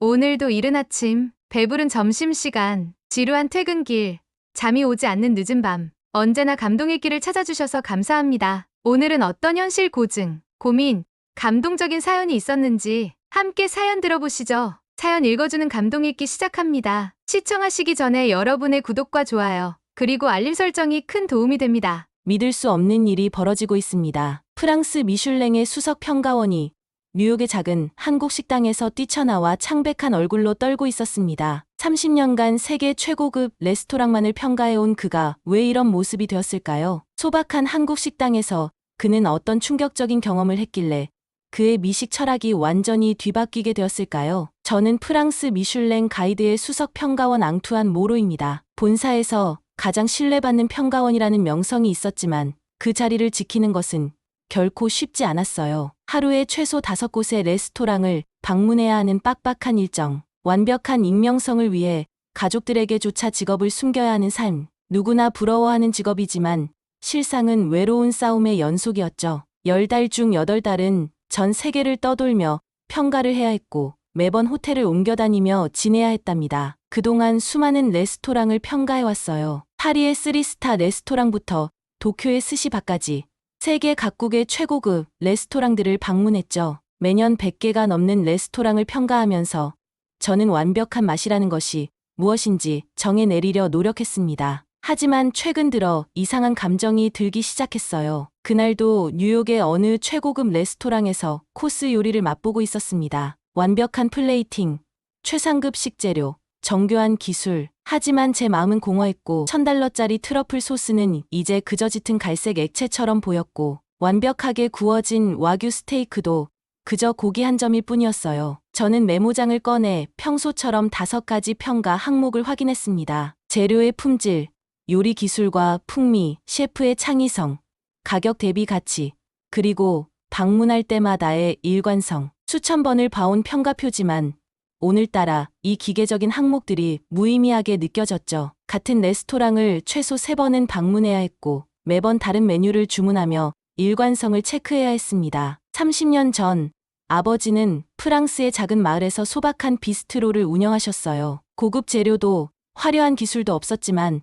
오늘도 이른 아침, 배부른 점심시간, 지루한 퇴근길, 잠이 오지 않는 늦은 밤, 언제나 감동의 길을 찾아주셔서 감사합니다. 오늘은 어떤 현실 고증, 고민, 감동적인 사연이 있었는지 함께 사연 들어보시죠. 사연 읽어주는 감동 읽기 시작합니다. 시청하시기 전에 여러분의 구독과 좋아요, 그리고 알림 설정이 큰 도움이 됩니다. 믿을 수 없는 일이 벌어지고 있습니다. 프랑스 미슐랭의 수석 평가원이 뉴욕의 작은 한국 식당에서 뛰쳐나와 창백한 얼굴로 떨고 있었습니다. 30년간 세계 최고급 레스토랑만을 평가해온 그가 왜 이런 모습이 되었을까요? 소박한 한국 식당에서 그는 어떤 충격적인 경험을 했길래 그의 미식 철학이 완전히 뒤바뀌게 되었을까요? 저는 프랑스 미슐랭 가이드의 수석 평가원 앙투안 모로입니다. 본사에서 가장 신뢰받는 평가원이라는 명성이 있었지만 그 자리를 지키는 것은 결코 쉽지 않았어요. 하루에 최소 5곳의 레스토랑을 방문해야 하는 빡빡한 일정, 완벽한 익명성을 위해 가족들에게조차 직업을 숨겨야 하는 삶, 누구나 부러워하는 직업이지만 실상은 외로운 싸움의 연속이었죠. 10달 중 8달은 전 세계를 떠돌며 평가를 해야 했고 매번 호텔을 옮겨다니며 지내야 했답니다. 그동안 수많은 레스토랑을 평가해왔어요. 파리의 3스타 레스토랑부터 도쿄의 스시바까지 세계 각국의 최고급 레스토랑들을 방문했죠. 매년 100개가 넘는 레스토랑을 평가하면서 저는 완벽한 맛이라는 것이 무엇인지 정해 내리려 노력했습니다. 하지만 최근 들어 이상한 감정이 들기 시작했어요. 그날도 뉴욕의 어느 최고급 레스토랑에서 코스 요리를 맛보고 있었습니다. 완벽한 플레이팅, 최상급 식재료, 정교한 기술. 하지만 제 마음은 공허했고 $1000짜리 트러플 소스는 이제 그저 짙은 갈색 액체처럼 보였고 완벽하게 구워진 와규 스테이크도 그저 고기 한 점일 뿐이었어요. 저는 메모장을 꺼내 평소처럼 5가지 평가 항목을 확인했습니다. 재료의 품질, 요리 기술과 풍미, 셰프의 창의성, 가격 대비 가치, 그리고 방문할 때마다의 일관성. 수천 번을 봐온 평가표지만 오늘따라 이 기계적인 항목들이 무의미하게 느껴졌죠. 같은 레스토랑을 최소 3번은 방문해야 했고 매번 다른 메뉴를 주문하며 일관성을 체크해야 했습니다. 30년 전 아버지는 프랑스의 작은 마을에서 소박한 비스트로를 운영하셨어요. 고급 재료도 화려한 기술도 없었지만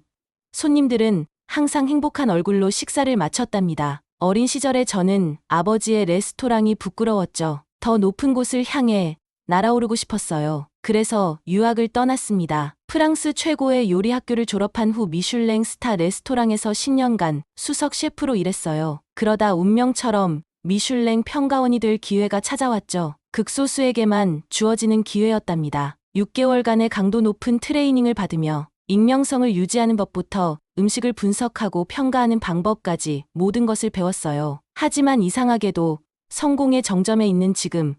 손님들은 항상 행복한 얼굴로 식사를 마쳤답니다. 어린 시절에 저는 아버지의 레스토랑이 부끄러웠죠. 더 높은 곳을 향해 날아오르고 싶었어요. 그래서 유학을 떠났습니다. 프랑스 최고의 요리 학교를 졸업한 후 미슐랭 스타 레스토랑에서 10년간 수석 셰프로 일했어요. 그러다 운명처럼 미슐랭 평가원이 될 기회가 찾아왔죠. 극소수에게만 주어지는 기회였답니다. 6개월간의 강도 높은 트레이닝을 받으며 익명성을 유지하는 법부터 음식을 분석하고 평가하는 방법까지 모든 것을 배웠어요. 하지만 이상하게도 성공의 정점에 있는 지금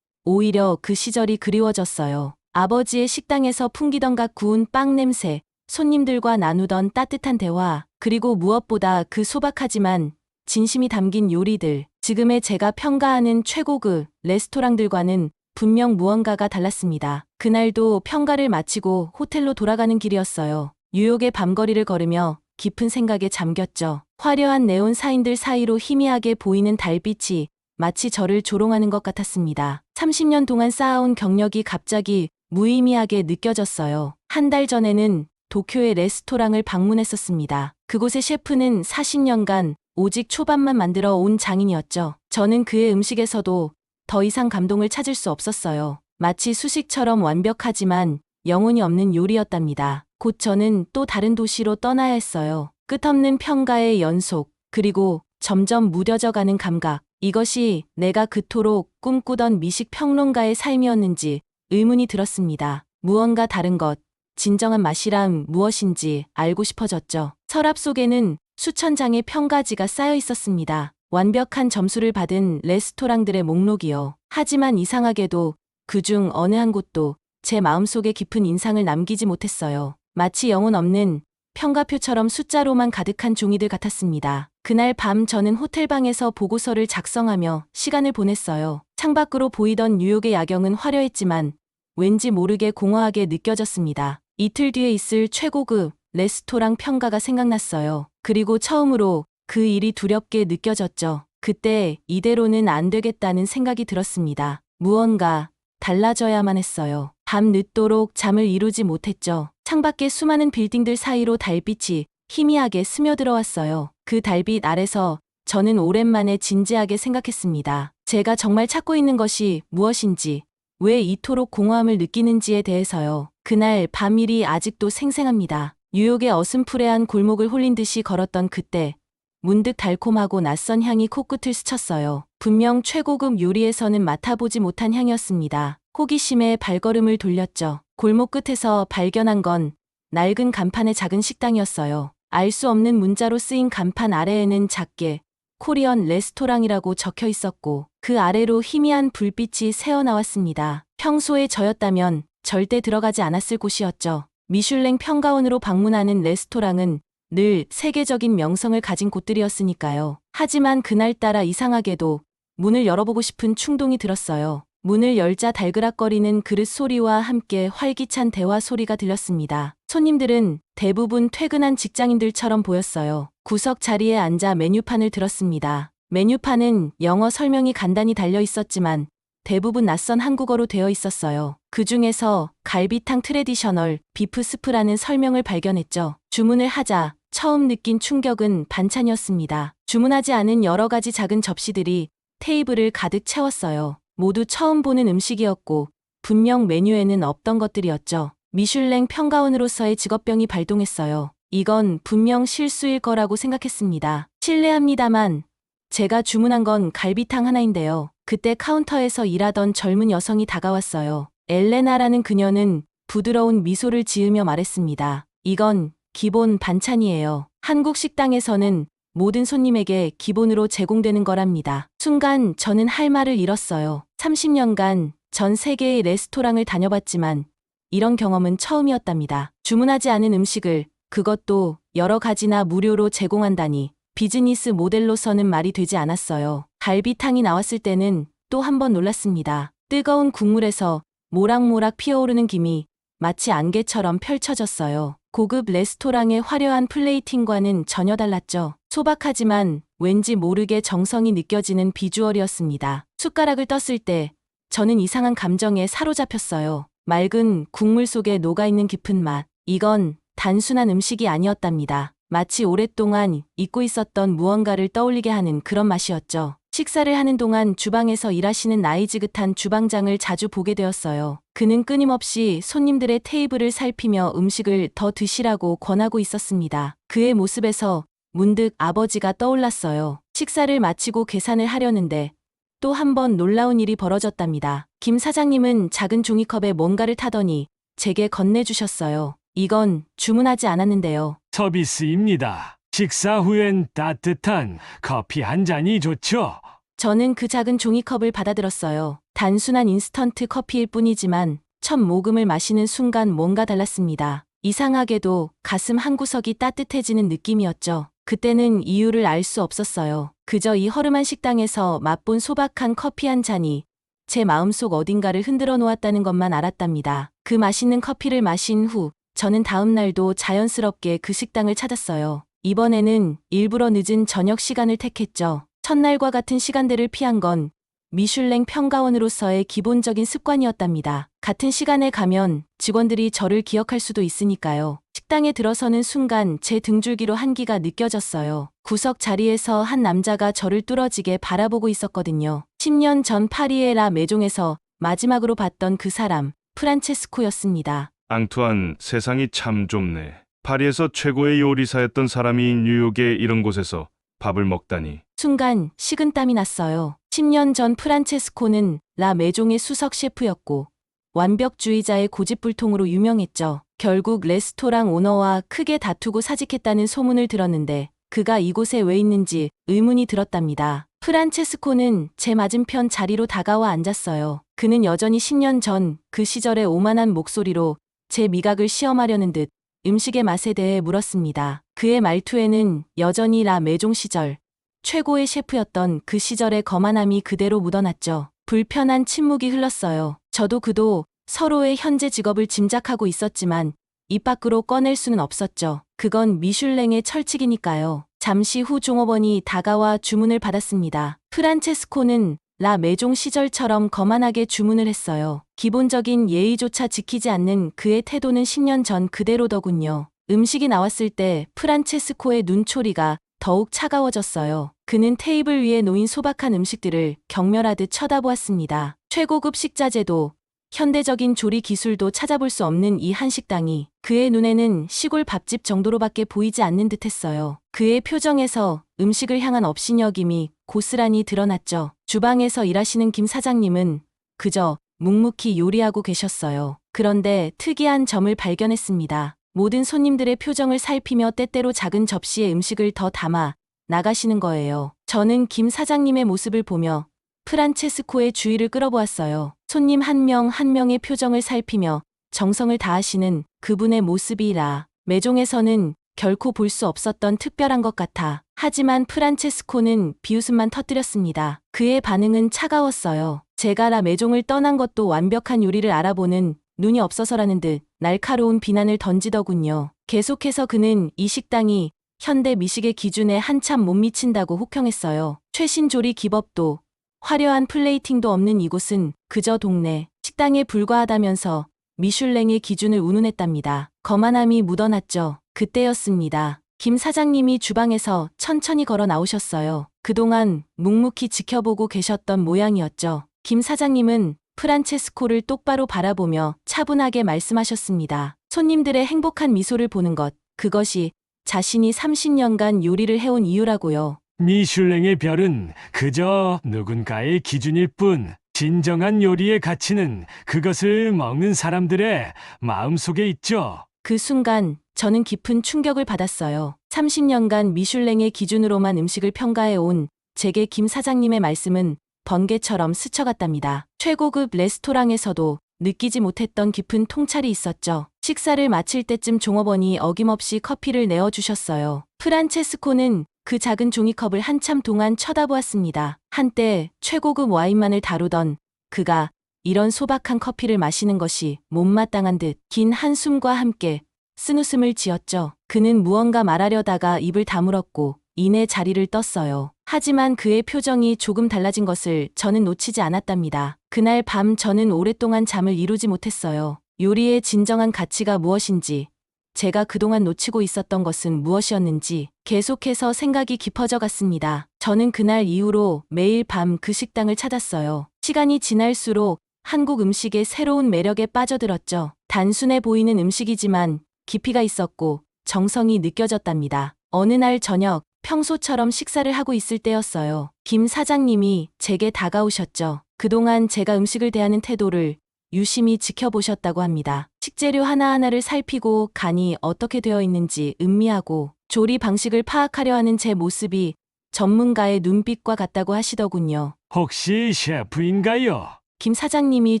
오히려 그 시절이 그리워졌어요. 아버지의 식당에서 풍기던 갓 구운 빵 냄새, 손님들과 나누던 따뜻한 대화, 그리고 무엇보다 그 소박하지만 진심이 담긴 요리들. 지금의 제가 평가하는 최고급 레스토랑들과는 분명 무언가가 달랐습니다. 그날도 평가를 마치고 호텔로 돌아가는 길이었어요. 뉴욕의 밤거리를 걸으며 깊은 생각에 잠겼죠. 화려한 네온 사인들 사이로 희미하게 보이는 달빛이 마치 저를 조롱하는 것 같았습니다. 30년 동안 쌓아온 경력이 갑자기 무의미하게 느껴졌어요. 한 달 전에는 도쿄의 레스토랑을 방문했었습니다. 그곳의 셰프는 40년간 오직 초밥만 만들어 온 장인이었죠. 저는 그의 음식에서도 더 이상 감동을 찾을 수 없었어요. 마치 수식처럼 완벽하지만 영혼이 없는 요리였답니다. 곧 저는 또 다른 도시로 떠나야 했어요. 끝없는 평가의 연속, 그리고 점점 무뎌져 가는 감각. 이것이 내가 그토록 꿈꾸던 미식 평론가의 삶이었는지 의문이 들었습니다. 무언가 다른 것, 진정한 맛이란 무엇인지 알고 싶어졌죠. 서랍 속에는 수천 장의 평가지가 쌓여 있었습니다. 완벽한 점수를 받은 레스토랑들의 목록이요. 하지만 이상하게도 그중 어느 한 곳도 제 마음속에 깊은 인상을 남기지 못했어요. 마치 영혼 없는 평가표처럼 숫자로만 가득한 종이들 같았습니다. 그날 밤 저는 호텔방에서 보고서를 작성하며 시간을 보냈어요. 창밖으로 보이던 뉴욕의 야경은 화려했지만 왠지 모르게 공허하게 느껴졌습니다. 이틀 뒤에 있을 최고급 레스토랑 평가가 생각났어요. 그리고 처음으로 그 일이 두렵게 느껴졌죠. 그때 이대로는 안 되겠다는 생각이 들었습니다. 무언가 달라져야만 했어요. 밤 늦도록 잠을 이루지 못했죠. 창밖에 수많은 빌딩들 사이로 달빛이 희미하게 스며들어왔어요. 그 달빛 아래서 저는 오랜만에 진지하게 생각했습니다. 제가 정말 찾고 있는 것이 무엇인지, 왜 이토록 공허함을 느끼는지에 대해서요. 그날 밤일이 아직도 생생합니다. 뉴욕의 어슴푸레한 골목을 홀린 듯이 걸었던 그때 문득 달콤하고 낯선 향이 코끝을 스쳤어요. 분명 최고급 요리에서는 맡아보지 못한 향이었습니다. 호기심에 발걸음을 돌렸죠. 골목 끝에서 발견한 건 낡은 간판의 작은 식당이었어요. 알 수 없는 문자로 쓰인 간판 아래에는 작게 코리안 레스토랑이라고 적혀 있었고 그 아래로 희미한 불빛이 새어나왔습니다. 평소에 저였다면 절대 들어가지 않았을 곳이었죠. 미슐랭 평가원으로 방문하는 레스토랑은 늘 세계적인 명성을 가진 곳들이었으니까요. 하지만 그날따라 이상하게도 문을 열어보고 싶은 충동이 들었어요. 문을 열자 달그락거리는 그릇 소리와 함께 활기찬 대화 소리가 들렸습니다. 손님들은 대부분 퇴근한 직장인들처럼 보였어요. 구석 자리에 앉아 메뉴판을 들었습니다. 메뉴판은 영어 설명이 간단히 달려 있었지만 대부분 낯선 한국어로 되어 있었어요. 그 중에서 갈비탕 트레디셔널 비프 스프라는 설명을 발견했죠. 주문을 하자 처음 느낀 충격은 반찬이었습니다. 주문하지 않은 여러 가지 작은 접시들이 테이블을 가득 채웠어요. 모두 처음 보는 음식이었고 분명 메뉴에는 없던 것들이었죠. 미슐랭 평가원으로서의 직업병이 발동했어요. 이건 분명 실수일 거라고 생각했습니다. 실례합니다만 제가 주문한 건 갈비탕 하나인데요. 그때 카운터에서 일하던 젊은 여성이 다가왔어요. 엘레나라는 그녀는 부드러운 미소를 지으며 말했습니다. 이건 기본 반찬이에요. 한국 식당에서는 모든 손님에게 기본으로 제공되는 거랍니다. 순간 저는 할 말을 잃었어요. 30년간 전 세계의 레스토랑을 다녀봤지만 이런 경험은 처음이었답니다. 주문하지 않은 음식을 그것도 여러 가지나 무료로 제공한다니 비즈니스 모델로서는 말이 되지 않았어요. 갈비탕이 나왔을 때는 또 한 번 놀랐습니다. 뜨거운 국물에서 모락모락 피어오르는 김이 마치 안개처럼 펼쳐졌어요. 고급 레스토랑의 화려한 플레이팅과는 전혀 달랐죠. 소박하지만 왠지 모르게 정성이 느껴지는 비주얼이었습니다. 숟가락을 떴을 때 저는 이상한 감정에 사로잡혔어요. 맑은 국물 속에 녹아있는 깊은 맛. 이건 단순한 음식이 아니었답니다. 마치 오랫동안 잊고 있었던 무언가를 떠올리게 하는 그런 맛이었죠. 식사를 하는 동안 주방에서 일하시는 나이 지긋한 주방장을 자주 보게 되었어요. 그는 끊임없이 손님들의 테이블을 살피며 음식을 더 드시라고 권하고 있었습니다. 그의 모습에서 문득 아버지가 떠올랐어요. 식사를 마치고 계산을 하려는데 또 한 번 놀라운 일이 벌어졌답니다. 김 사장님은 작은 종이컵에 뭔가를 타더니 제게 건네주셨어요. 이건 주문하지 않았는데요. 서비스입니다. 식사 후엔 따뜻한 커피 한 잔이 좋죠. 저는 그 작은 종이컵을 받아들었어요. 단순한 인스턴트 커피일 뿐이지만 첫 모금을 마시는 순간 뭔가 달랐습니다. 이상하게도 가슴 한구석이 따뜻해지는 느낌이었죠. 그때는 이유를 알 수 없었어요. 그저 이 허름한 식당에서 맛본 소박한 커피 한 잔이 제 마음속 어딘가를 흔들어 놓았다는 것만 알았답니다. 그 맛있는 커피를 마신 후 저는 다음 날도 자연스럽게 그 식당을 찾았어요. 이번에는 일부러 늦은 저녁 시간을 택했죠. 첫날과 같은 시간대를 피한 건 미슐랭 평가원으로서의 기본적인 습관이었답니다. 같은 시간에 가면 직원들이 저를 기억할 수도 있으니까요. 식당에 들어서는 순간 제 등줄기로 한기가 느껴졌어요. 구석 자리에서 한 남자가 저를 뚫어지게 바라보고 있었거든요. 10년 전 파리의 라 메종에서 마지막으로 봤던 그 사람, 프란체스코였습니다. 앙투안, 세상이 참 좁네. 파리에서 최고의 요리사였던 사람이 뉴욕의 이런 곳에서 밥을 먹다니. 순간 식은땀이 났어요. 10년 전 프란체스코는 라 메종의 수석 셰프였고 완벽주의자의 고집불통으로 유명했죠. 결국 레스토랑 오너와 크게 다투고 사직했다는 소문을 들었는데 그가 이곳에 왜 있는지 의문이 들었답니다. 프란체스코는 제 맞은편 자리로 다가와 앉았어요. 그는 여전히 10년 전 그 시절의 오만한 목소리로 제 미각을 시험하려는 듯 음식의 맛에 대해 물었습니다. 그의 말투에는 여전히 라 메종 시절 최고의 셰프였던 그 시절의 거만함이 그대로 묻어났죠. 불편한 침묵이 흘렀어요. 저도 그도 서로의 현재 직업을 짐작하고 있었지만 입 밖으로 꺼낼 수는 없었죠. 그건 미슐랭의 철칙이니까요. 잠시 후 종업원이 다가와 주문을 받았습니다. 프란체스코는 라 매종 시절처럼 거만하게 주문을 했어요. 기본적인 예의조차 지키지 않는 그의 태도는 10년 전 그대로더군요. 음식이 나왔을 때 프란체스코의 눈초리가 더욱 차가워졌어요. 그는 테이블 위에 놓인 소박한 음식들을 경멸하듯 쳐다보았습니다. 최고급 식자재도 현대적인 조리 기술도 찾아볼 수 없는 이 한식당이 그의 눈에는 시골 밥집 정도로밖에 보이지 않는 듯했어요. 그의 표정에서 음식을 향한 업신여김이 고스란히 드러났죠. 주방에서 일하시는 김 사장님은 그저 묵묵히 요리하고 계셨어요. 그런데 특이한 점을 발견했습니다. 모든 손님들의 표정을 살피며 때때로 작은 접시에 음식을 더 담아 나가시는 거예요. 저는 김 사장님의 모습을 보며 프란체스코의 주의를 끌어보았어요. 손님 한 명 한 명의 표정을 살피며 정성을 다하시는 그분의 모습이라 매종에서는 결코 볼 수 없었던 특별한 것 같아. 하지만 프란체스코는 비웃음만 터뜨렸습니다. 그의 반응은 차가웠어요. 제가 라 매종을 떠난 것도 완벽한 요리를 알아보는 눈이 없어서라는 듯 날카로운 비난을 던지더군요. 계속해서 그는 이 식당이 현대 미식의 기준에 한참 못 미친다고 혹평했어요. 최신 조리 기법도 화려한 플레이팅도 없는 이곳은 그저 동네 식당에 불과하다면서 미슐랭의 기준을 운운했답니다. 거만함이 묻어났죠. 그때였습니다. 김 사장님이 주방에서 천천히 걸어 나오셨어요. 그동안 묵묵히 지켜보고 계셨던 모양이었죠. 김 사장님은 프란체스코를 똑바로 바라보며 차분하게 말씀하셨습니다. 손님들의 행복한 미소를 보는 것, 그것이 자신이 30년간 요리를 해온 이유라고요. 미슐랭의 별은 그저 누군가의 기준일 뿐, 진정한 요리의 가치는 그것을 먹는 사람들의 마음속에 있죠. 그 순간 저는 깊은 충격을 받았어요. 30년간 미슐랭의 기준으로만 음식을 평가해온 제게 김 사장님의 말씀은 번개처럼 스쳐갔답니다. 최고급 레스토랑에서도 느끼지 못했던 깊은 통찰이 있었죠. 식사를 마칠 때쯤 종업원이 어김없이 커피를 내어주셨어요. 프란체스코는 그 작은 종이컵을 한참 동안 쳐다보았습니다. 한때 최고급 와인만을 다루던 그가 이런 소박한 커피를 마시는 것이 못마땅한 듯 긴 한숨과 함께 쓴웃음을 지었죠. 그는 무언가 말하려다가 입을 다물었고 이내 자리를 떴어요. 하지만 그의 표정이 조금 달라진 것을 저는 놓치지 않았답니다. 그날 밤 저는 오랫동안 잠을 이루지 못했어요. 요리의 진정한 가치가 무엇인지, 제가 그동안 놓치고 있었던 것은 무엇이었는지 계속해서 생각이 깊어져 갔습니다. 저는 그날 이후로 매일 밤 그 식당을 찾았어요. 시간이 지날수록 한국 음식의 새로운 매력에 빠져들었죠. 단순해 보이는 음식이지만 깊이가 있었고 정성이 느껴졌답니다. 어느 날 저녁, 평소처럼 식사를 하고 있을 때였어요. 김 사장님이 제게 다가오셨죠. 그동안 제가 음식을 대하는 태도를 유심히 지켜보셨다고 합니다. 식재료 하나하나를 살피고 간이 어떻게 되어 있는지 음미하고 조리 방식을 파악하려 하는 제 모습이 전문가의 눈빛과 같다고 하시더군요. 혹시 셰프인가요? 김 사장님이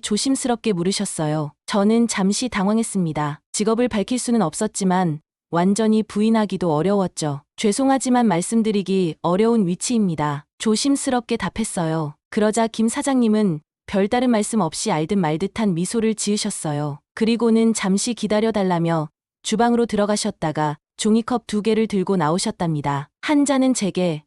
조심스럽게 물으셨어요. 저는 잠시 당황했습니다. 직업을 밝힐 수는 없었지만 완전히 부인하기도 어려웠죠. 죄송하지만 말씀드리기 어려운 위치입니다. 조심스럽게 답했어요. 그러자 김 사장님은 별다른 말씀 없이 알듯 말듯한 미소를 지으셨어요. 그리고는 잠시 기다려달라며 주방으로 들어가셨다가 종이컵 2개를 들고 나오셨답니다. 한 잔은 제게,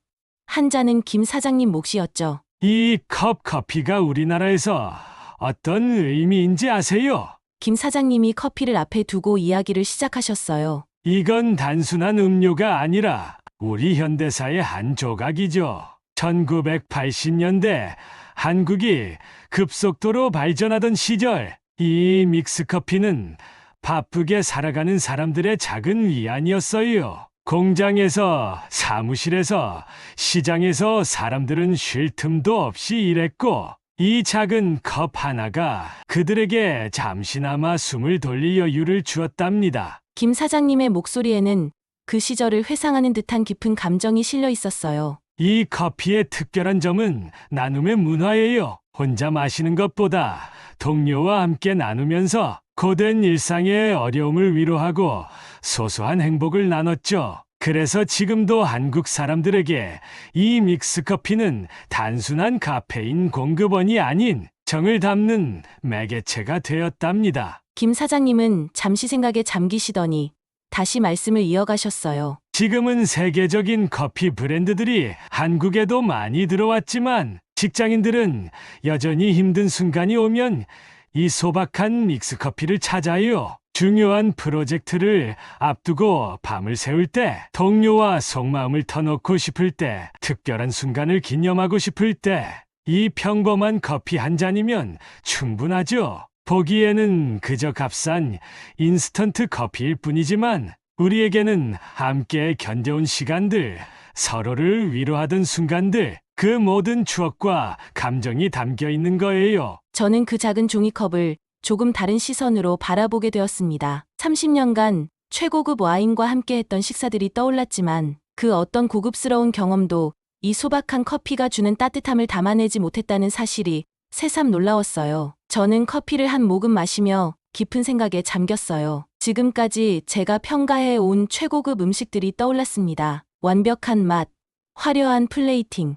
한 잔은 김 사장님 몫이었죠. 이 컵 커피가 우리나라에서 어떤 의미인지 아세요? 김 사장님이 커피를 앞에 두고 이야기를 시작하셨어요. 이건 단순한 음료가 아니라 우리 현대사의 한 조각이죠. 1980년대 한국이 급속도로 발전하던 시절, 이 믹스커피는 바쁘게 살아가는 사람들의 작은 위안이었어요. 공장에서, 사무실에서, 시장에서 사람들은 쉴 틈도 없이 일했고, 이 작은 컵 하나가 그들에게 잠시나마 숨을 돌릴 여유를 주었답니다. 김 사장님의 목소리에는 그 시절을 회상하는 듯한 깊은 감정이 실려 있었어요. 이 커피의 특별한 점은 나눔의 문화예요. 혼자 마시는 것보다 동료와 함께 나누면서 고된 일상의 어려움을 위로하고 소소한 행복을 나눴죠. 그래서 지금도 한국 사람들에게 이 믹스커피는 단순한 카페인 공급원이 아닌 정을 담는 매개체가 되었답니다. 김 사장님은 잠시 생각에 잠기시더니 다시 말씀을 이어가셨어요. 지금은 세계적인 커피 브랜드들이 한국에도 많이 들어왔지만 직장인들은 여전히 힘든 순간이 오면 이 소박한 믹스커피를 찾아요. 중요한 프로젝트를 앞두고 밤을 새울 때, 동료와 속마음을 터놓고 싶을 때, 특별한 순간을 기념하고 싶을 때, 이 평범한 커피 한 잔이면 충분하죠. 보기에는 그저 값싼 인스턴트 커피일 뿐이지만 우리에게는 함께 견뎌온 시간들, 서로를 위로하던 순간들, 그 모든 추억과 감정이 담겨 있는 거예요. 저는 그 작은 종이컵을 조금 다른 시선으로 바라보게 되었습니다. 30년간 최고급 와인과 함께했던 식사들이 떠올랐지만 그 어떤 고급스러운 경험도 이 소박한 커피가 주는 따뜻함을 담아내지 못했다는 사실이 새삼 놀라웠어요. 저는 커피를 한 모금 마시며 깊은 생각에 잠겼어요. 지금까지 제가 평가해 온 최고급 음식들이 떠올랐습니다. 완벽한 맛, 화려한 플레이팅,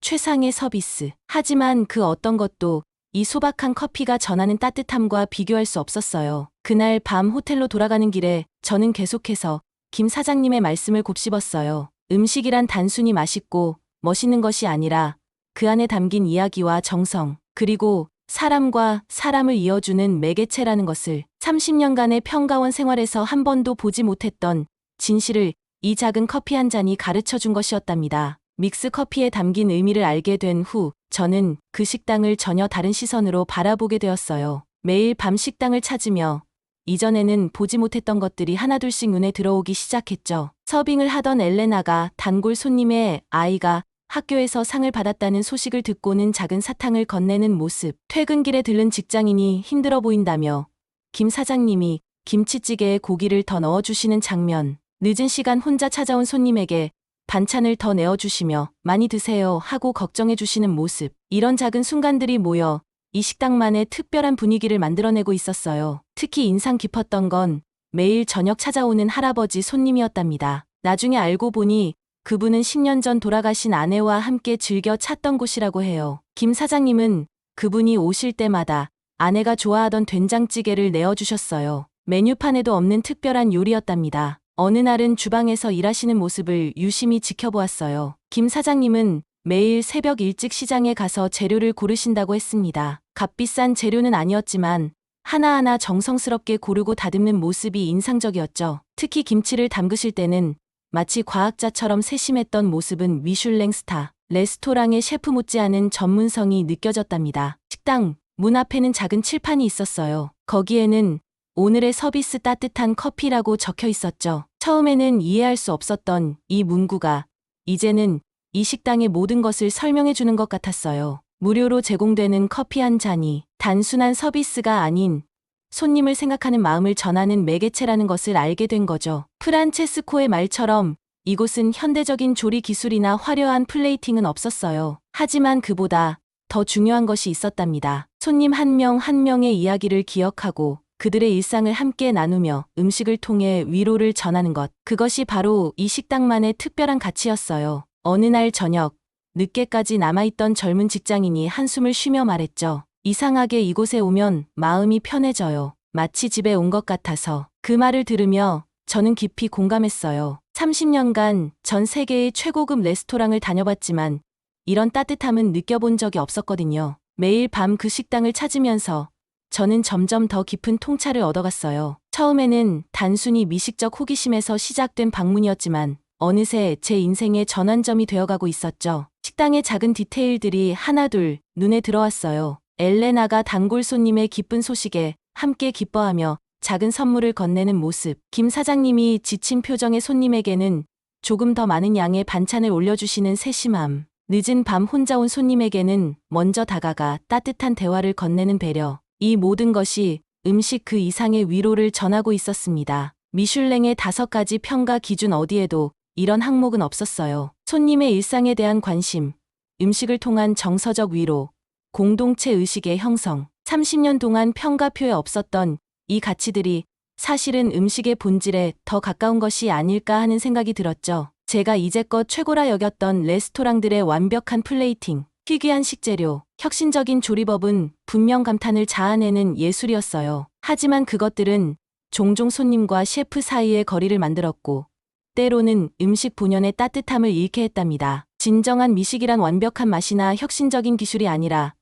최상의 서비스. 하지만 그 어떤 것도 이 소박한 커피가 전하는 따뜻함과 비교할 수 없었어요. 그날 밤 호텔로 돌아가는 길에 저는 계속해서 김 사장님의 말씀을 곱씹었어요. 음식이란 단순히 맛있고 멋있는 것이 아니라 그 안에 담긴 이야기와 정성, 그리고 사람과 사람을 이어주는 매개체라는 것을 30년간의 평가원 생활에서 한 번도 보지 못했던 진실을 이 작은 커피 한 잔이 가르쳐 준 것이었답니다. 믹스 커피에 담긴 의미를 알게 된 후 저는 그 식당을 전혀 다른 시선으로 바라보게 되었어요. 매일 밤 식당을 찾으며 이전에는 보지 못했던 것들이 하나둘씩 눈에 들어오기 시작했죠. 서빙을 하던 엘레나가 단골 손님의 아이가 학교에서 상을 받았다는 소식을 듣고는 작은 사탕을 건네는 모습, 퇴근길에 들른 직장인이 힘들어 보인다며 김 사장님이 김치찌개에 고기를 더 넣어주시는 장면, 늦은 시간 혼자 찾아온 손님에게 반찬을 더 내어주시며 많이 드세요 하고 걱정해주시는 모습, 이런 작은 순간들이 모여 이 식당만의 특별한 분위기를 만들어내고 있었어요. 특히 인상 깊었던 건 매일 저녁 찾아오는 할아버지 손님이었답니다. 나중에 알고 보니 그분은 10년 전 돌아가신 아내와 함께 즐겨 찾던 곳이라고 해요. 김 사장님은 그분이 오실 때마다 아내가 좋아하던 된장찌개를 내어주셨어요. 메뉴판에도 없는 특별한 요리였답니다. 어느 날은 주방에서 일하시는 모습을 유심히 지켜보았어요. 김 사장님은 매일 새벽 일찍 시장에 가서 재료를 고르신다고 했습니다. 값비싼 재료는 아니었지만 하나하나 정성스럽게 고르고 다듬는 모습이 인상적이었죠. 특히 김치를 담그실 때는 마치 과학자처럼 세심했던 모습은 미슐랭 스타 레스토랑의 셰프 못지않은 전문성이 느껴졌답니다. 식당 문 앞에는 작은 칠판이 있었어요. 거기에는 오늘의 서비스 따뜻한 커피라고 적혀 있었죠. 처음에는 이해할 수 없었던 이 문구가 이제는 이 식당의 모든 것을 설명해 주는 것 같았어요. 무료로 제공되는 커피 한 잔이 단순한 서비스가 아닌 손님을 생각하는 마음을 전하는 매개체라는 것을 알게 된 거죠. 프란체스코의 말처럼 이곳은 현대적인 조리 기술이나 화려한 플레이팅은 없었어요. 하지만 그보다 더 중요한 것이 있었답니다. 손님 한 명 한 명의 이야기를 기억하고 그들의 일상을 함께 나누며 음식을 통해 위로를 전하는 것. 그것이 바로 이 식당만의 특별한 가치였어요. 어느 날 저녁, 늦게까지 남아있던 젊은 직장인이 한숨을 쉬며 말했죠. 이상하게 이곳에 오면 마음이 편해져요. 마치 집에 온 것 같아서. 그 말을 들으며 저는 깊이 공감했어요. 30년간 전 세계의 최고급 레스토랑을 다녀봤지만 이런 따뜻함은 느껴본 적이 없었거든요. 매일 밤 그 식당을 찾으면서 저는 점점 더 깊은 통찰을 얻어갔어요. 처음에는 단순히 미식적 호기심에서 시작된 방문이었지만 어느새 제 인생의 전환점이 되어가고 있었죠. 식당의 작은 디테일들이 하나둘 눈에 들어왔어요. 엘레나가 단골 손님의 기쁜 소식에 함께 기뻐하며 작은 선물을 건네는 모습, 김 사장님이 지친 표정의 손님에게는 조금 더 많은 양의 반찬을 올려주시는 세심함, 늦은 밤 혼자 온 손님에게는 먼저 다가가 따뜻한 대화를 건네는 배려, 이 모든 것이 음식 그 이상의 위로를 전하고 있었습니다. 미슐랭의 5가지 평가 기준 어디에도 이런 항목은 없었어요. 손님의 일상에 대한 관심, 음식을 통한 정서적 위로, 공동체 의식의 형성, 30년 동안 평가표에 없었던 이 가치들이 사실은 음식의 본질에 더 가까운 것이 아닐까 하는 생각이 들었죠. 제가 이제껏 최고라 여겼던 레스토랑들의 완벽한 플레이팅, 희귀한 식재료, 혁신적인 조리법은 분명 감탄을 자아내는 예술이었어요. 하지만 그것들은 종종 손님과 셰프 사이의 거리를 만들었고 때로는 음식 본연의 따뜻함을 잃게 했답니다. 진정한 미식이란 완벽한 맛이나 혁신적인 기술이 아니라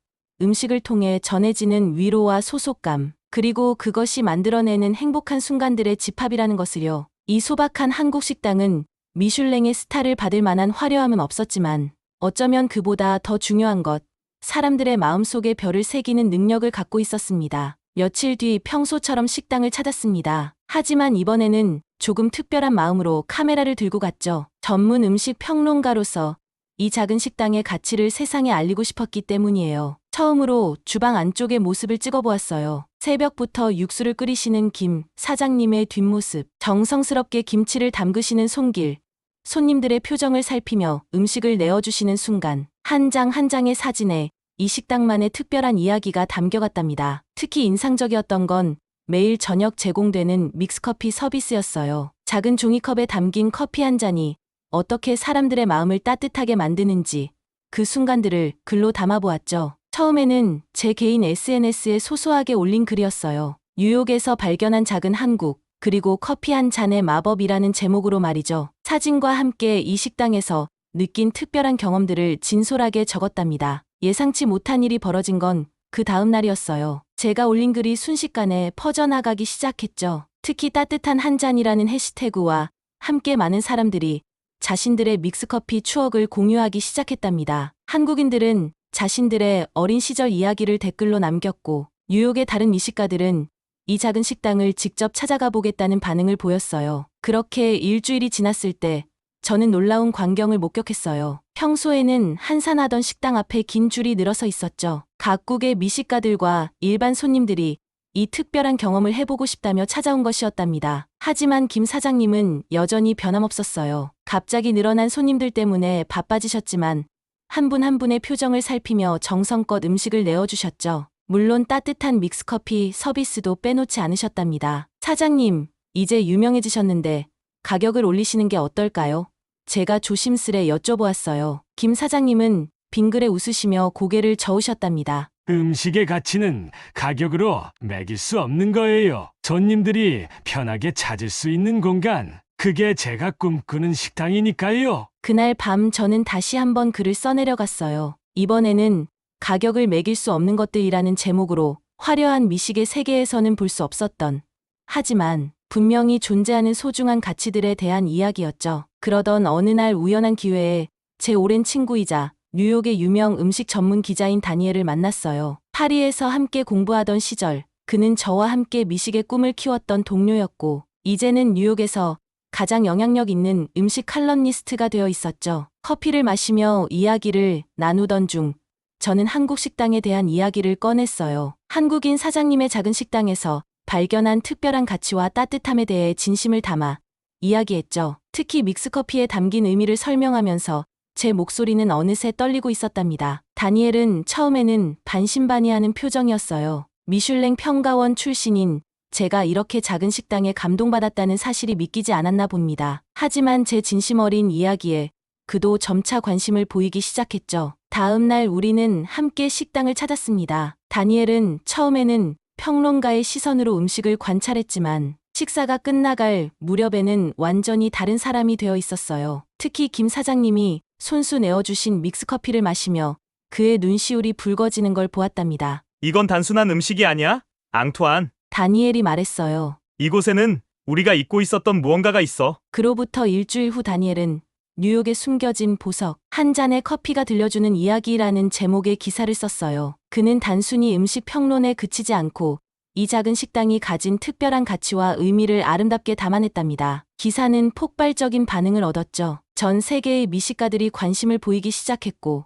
음식을 통해 전해지는 위로와 소속감, 그리고 그것이 만들어내는 행복한 순간들의 집합이라는 것을요. 이 소박한 한국 식당은 미슐랭의 스타를 받을 만한 화려함은 없었지만 어쩌면 그보다 더 중요한 것, 사람들의 마음속에 별을 새기는 능력을 갖고 있었습니다. 며칠 뒤 평소처럼 식당을 찾았습니다. 하지만 이번에는 조금 특별한 마음으로 카메라를 들고 갔죠. 전문 음식 평론가로서 이 작은 식당의 가치를 세상에 알리고 싶었기 때문이에요. 처음으로 주방 안쪽의 모습을 찍어보았어요. 새벽부터 육수를 끓이시는 김 사장님의 뒷모습, 정성스럽게 김치를 담그시는 손길, 손님들의 표정을 살피며 음식을 내어주시는 순간, 한 장 한 장의 사진에 이 식당만의 특별한 이야기가 담겨갔답니다. 특히 인상적이었던 건 매일 저녁 제공되는 믹스커피 서비스였어요. 작은 종이컵에 담긴 커피 한 잔이 어떻게 사람들의 마음을 따뜻하게 만드는지 그 순간들을 글로 담아보았죠. 처음에는 제 개인 SNS에 소소하게 올린 글이었어요. 뉴욕에서 발견한 작은 한국, 그리고 커피 한 잔의 마법이라는 제목으로 말이죠. 사진과 함께 이 식당에서 느낀 특별한 경험들을 진솔하게 적었답니다. 예상치 못한 일이 벌어진 건 그 다음 날이었어요. 제가 올린 글이 순식간에 퍼져나가기 시작했죠. 특히 따뜻한 한 잔이라는 해시태그와 함께 많은 사람들이 자신들의 믹스커피 추억을 공유하기 시작했답니다. 한국인들은 자신들의 어린 시절 이야기를 댓글로 남겼고, 뉴욕의 다른 미식가들은 이 작은 식당을 직접 찾아가 보겠다는 반응을 보였어요. 그렇게 일주일이 지났을 때 저는 놀라운 광경을 목격했어요. 평소에는 한산하던 식당 앞에 긴 줄이 늘어서 있었죠. 각국의 미식가들과 일반 손님들이 이 특별한 경험을 해보고 싶다며 찾아온 것이었답니다. 하지만 김 사장님은 여전히 변함없었어요. 갑자기 늘어난 손님들 때문에 바빠지셨지만 한 분 한 분의 표정을 살피며 정성껏 음식을 내어주셨죠. 물론 따뜻한 믹스커피 서비스도 빼놓지 않으셨답니다. 사장님, 이제 유명해지셨는데 가격을 올리시는 게 어떨까요? 제가 조심스레 여쭤보았어요. 김 사장님은 빙그레 웃으시며 고개를 저으셨답니다. 음식의 가치는 가격으로 매길 수 없는 거예요. 손님들이 편하게 찾을 수 있는 공간, 그게 제가 꿈꾸는 식당이니까요. 그날 밤 저는 다시 한번 글을 써내려갔어요. 이번에는 가격을 매길 수 없는 것들이라는 제목으로 화려한 미식의 세계에서는 볼 수 없었던, 하지만 분명히 존재하는 소중한 가치들에 대한 이야기였죠. 그러던 어느 날 우연한 기회에 제 오랜 친구이자 뉴욕의 유명 음식 전문 기자인 다니엘을 만났어요. 파리에서 함께 공부하던 시절, 그는 저와 함께 미식의 꿈을 키웠던 동료였고, 이제는 뉴욕에서 가장 영향력 있는 음식 칼럼니스트가 되어 있었죠. 커피를 마시며 이야기를 나누던 중 저는 한국 식당에 대한 이야기를 꺼냈어요. 한국인 사장님의 작은 식당에서 발견한 특별한 가치와 따뜻함에 대해 진심을 담아 이야기했죠. 특히 믹스커피에 담긴 의미를 설명하면서 제 목소리는 어느새 떨리고 있었답니다. 다니엘은 처음에는 반신반의하는 표정이었어요. 미슐랭 평가원 출신인 제가 이렇게 작은 식당에 감동받았다는 사실이 믿기지 않았나 봅니다. 하지만 제 진심 어린 이야기에 그도 점차 관심을 보이기 시작했죠. 다음 날 우리는 함께 식당을 찾았습니다. 다니엘은 처음에는 평론가의 시선으로 음식을 관찰했지만 식사가 끝나갈 무렵에는 완전히 다른 사람이 되어 있었어요. 특히 김 사장님이 손수 내어주신 믹스커피를 마시며 그의 눈시울이 붉어지는 걸 보았답니다. 이건 단순한 음식이 아니야, 앙투안. 다니엘이 말했어요. 이곳에는 우리가 잊고 있었던 무언가가 있어. 그로부터 일주일 후 다니엘은 뉴욕에 숨겨진 보석, 한 잔의 커피가 들려주는 이야기라는 제목의 기사를 썼어요. 그는 단순히 음식 평론에 그치지 않고 이 작은 식당이 가진 특별한 가치와 의미를 아름답게 담아냈답니다. 기사는 폭발적인 반응을 얻었죠. 전 세계의 미식가들이 관심을 보이기 시작했고,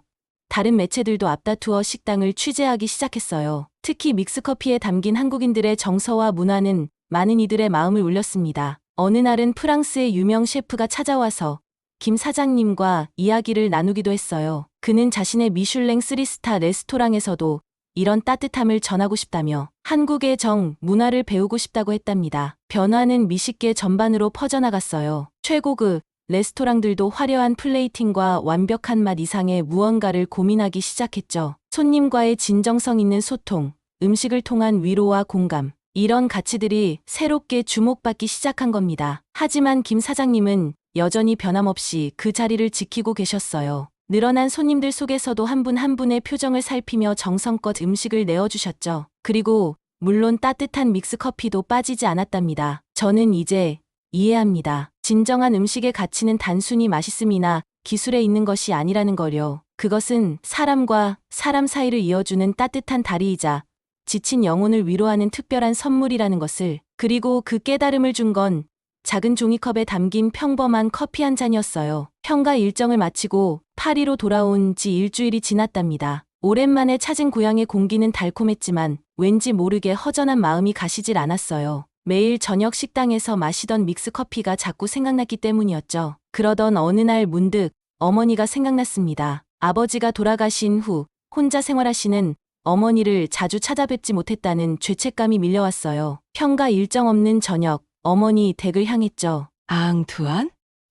다른 매체들도 앞다투어 식당을 취재하기 시작했어요. 특히 믹스커피에 담긴 한국인들의 정서와 문화는 많은 이들의 마음을 울렸습니다. 어느 날은 프랑스의 유명 셰프가 찾아와서 김 사장님과 이야기를 나누기도 했어요. 그는 자신의 미슐랭 3스타 레스토랑에서도 이런 따뜻함을 전하고 싶다며 한국의 문화를 배우고 싶다고 했답니다. 변화는 미식계 전반으로 퍼져나갔어요. 최고급 레스토랑들도 화려한 플레이팅과 완벽한 맛 이상의 무언가를 고민하기 시작했죠. 손님과의 진정성 있는 소통, 음식을 통한 위로와 공감, 이런 가치들이 새롭게 주목받기 시작한 겁니다. 하지만 김 사장님은 여전히 변함없이 그 자리를 지키고 계셨어요. 늘어난 손님들 속에서도 한 분 한 분의 표정을 살피며 정성껏 음식을 내어주셨죠. 그리고 물론 따뜻한 믹스커피도 빠지지 않았답니다. 저는 이제 이해합니다. 진정한 음식의 가치는 단순히 맛있음이나 기술에 있는 것이 아니라는 거요. 그것은 사람과 사람 사이를 이어주는 따뜻한 다리이자 지친 영혼을 위로하는 특별한 선물이라는 것을. 그리고 그 깨달음을 준 건 작은 종이컵에 담긴 평범한 커피 한 잔이었어요. 평가 일정을 마치고 파리로 돌아온 지 일주일이 지났답니다. 오랜만에 찾은 고향의 공기는 달콤했지만 왠지 모르게 허전한 마음이 가시질 않았어요. 매일 저녁 식당에서 마시던 믹스커피가 자꾸 생각났기 때문이었죠. 그러던 어느 날 문득 어머니가 생각났습니다. 아버지가 돌아가신 후 혼자 생활하시는 어머니를 자주 찾아뵙지 못했다는 죄책감이 밀려왔어요. 평가 일정 없는 저녁, 어머니 댁을 향했죠. 앙투안?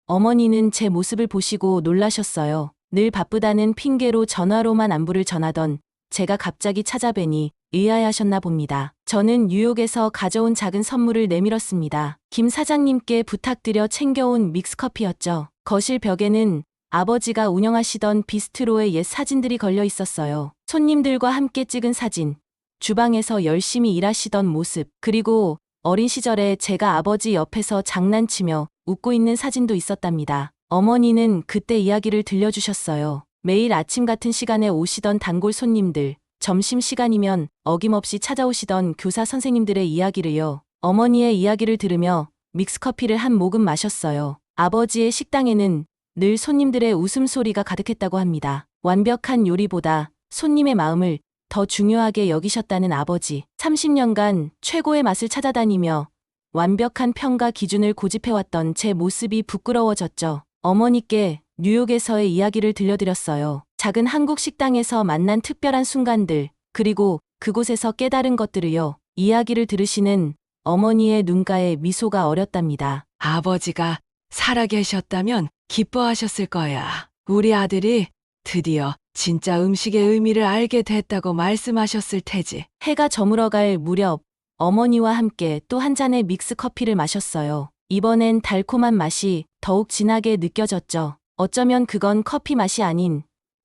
어머니는 제 모습을 보시고 놀라셨어요. 늘 바쁘다는 핑계로 전화로만 안부를 전하던 제가 갑자기 찾아뵈니 의아해하셨나 봅니다. 저는 뉴욕에서 가져온 작은 선물을 내밀었습니다. 김 사장님께 부탁드려 챙겨온 믹스커피였죠. 거실 벽에는 아버지가 운영하시던 비스트로의 옛 사진들이 걸려 있었어요. 손님들과 함께 찍은 사진, 주방에서 열심히 일하시던 모습, 그리고 어린 시절에 제가 아버지 옆에서 장난치며 웃고 있는 사진도 있었답니다. 어머니는 그때 이야기를 들려주셨어요. 매일 아침 같은 시간에 오시던 단골 손님들, 점심시간이면 어김없이 찾아오시던 교사 선생님들의 이야기를요. 어머니의 이야기를 들으며 믹스커피를 한 모금 마셨어요. 아버지의 식당에는 늘 손님들의 웃음소리가 가득했다고 합니다. 완벽한 요리보다 손님의 마음을 더 중요하게 여기셨다는 아버지. 30년간 최고의 맛을 찾아다니며 완벽한 평가 기준을 고집해왔던 제 모습이 부끄러워졌죠. 어머니께 뉴욕에서의 이야기를 들려드렸어요. 작은 한국 식당에서 만난 특별한 순간들, 그리고 그곳에서 깨달은 것들을요. 이야기를 들으시는 어머니의 눈가에 미소가 어렸답니다. 아버지가 살아계셨다면 기뻐하셨을 거야. 우리 아들이 드디어 진짜 음식의 의미를 알게 됐다고 말씀하셨을 테지. 해가 저물어갈 무렵 어머니와 함께 또 한 잔의 믹스 커피를 마셨어요. 이번엔 달콤한 맛이 더욱 진하게 느껴졌죠. 어쩌면 그건 커피 맛이 아닌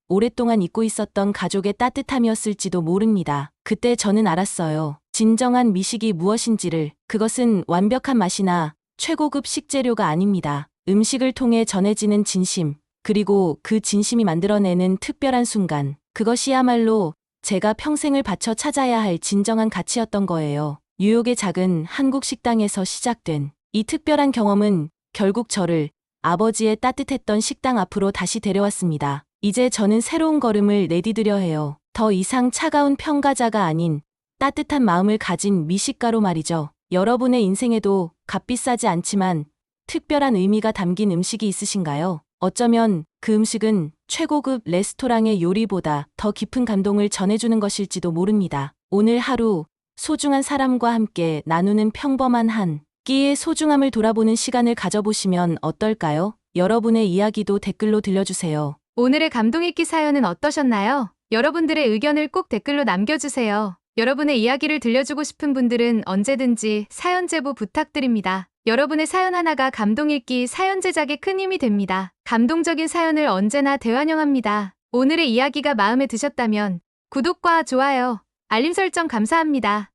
오랫동안 잊고 있었던 가족의 따뜻함이었을지도 모릅니다. 그때 저는 알았어요. 진정한 미식이 무엇인지를. 그것은 완벽한 맛이나 최고급 식재료가 아닙니다. 음식을 통해 전해지는 진심, 그리고 그 진심이 만들어내는 특별한 순간. 그것이야말로 제가 평생을 바쳐 찾아야 할 진정한 가치였던 거예요. 뉴욕의 작은 한국 식당에서 시작된 이 특별한 경험은 결국 저를 아버지의 따뜻했던 식당 앞으로 다시 데려왔습니다. 이제 저는 새로운 걸음을 내디디려 해요. 더 이상 차가운 평가자가 아닌 따뜻한 마음을 가진 미식가로 말이죠. 여러분의 인생에도 값비싸지 않지만 특별한 의미가 담긴 음식이 있으신가요? 어쩌면 그 음식은 최고급 레스토랑의 요리보다 더 깊은 감동을 전해주는 것일지도 모릅니다. 오늘 하루 소중한 사람과 함께 나누는 평범한 한 끼의 소중함을 돌아보는 시간을 가져보시면 어떨까요? 여러분의 이야기도 댓글로 들려주세요. 오늘의 감동 읽기 사연은 어떠셨나요? 여러분들의 의견을 꼭 댓글로 남겨주세요. 여러분의 이야기를 들려주고 싶은 분들은 언제든지 사연 제보 부탁드립니다. 여러분의 사연 하나가 감동 읽기 사연 제작에 큰 힘이 됩니다. 감동적인 사연을 언제나 대환영합니다. 오늘의 이야기가 마음에 드셨다면 구독과 좋아요, 알림 설정 감사합니다.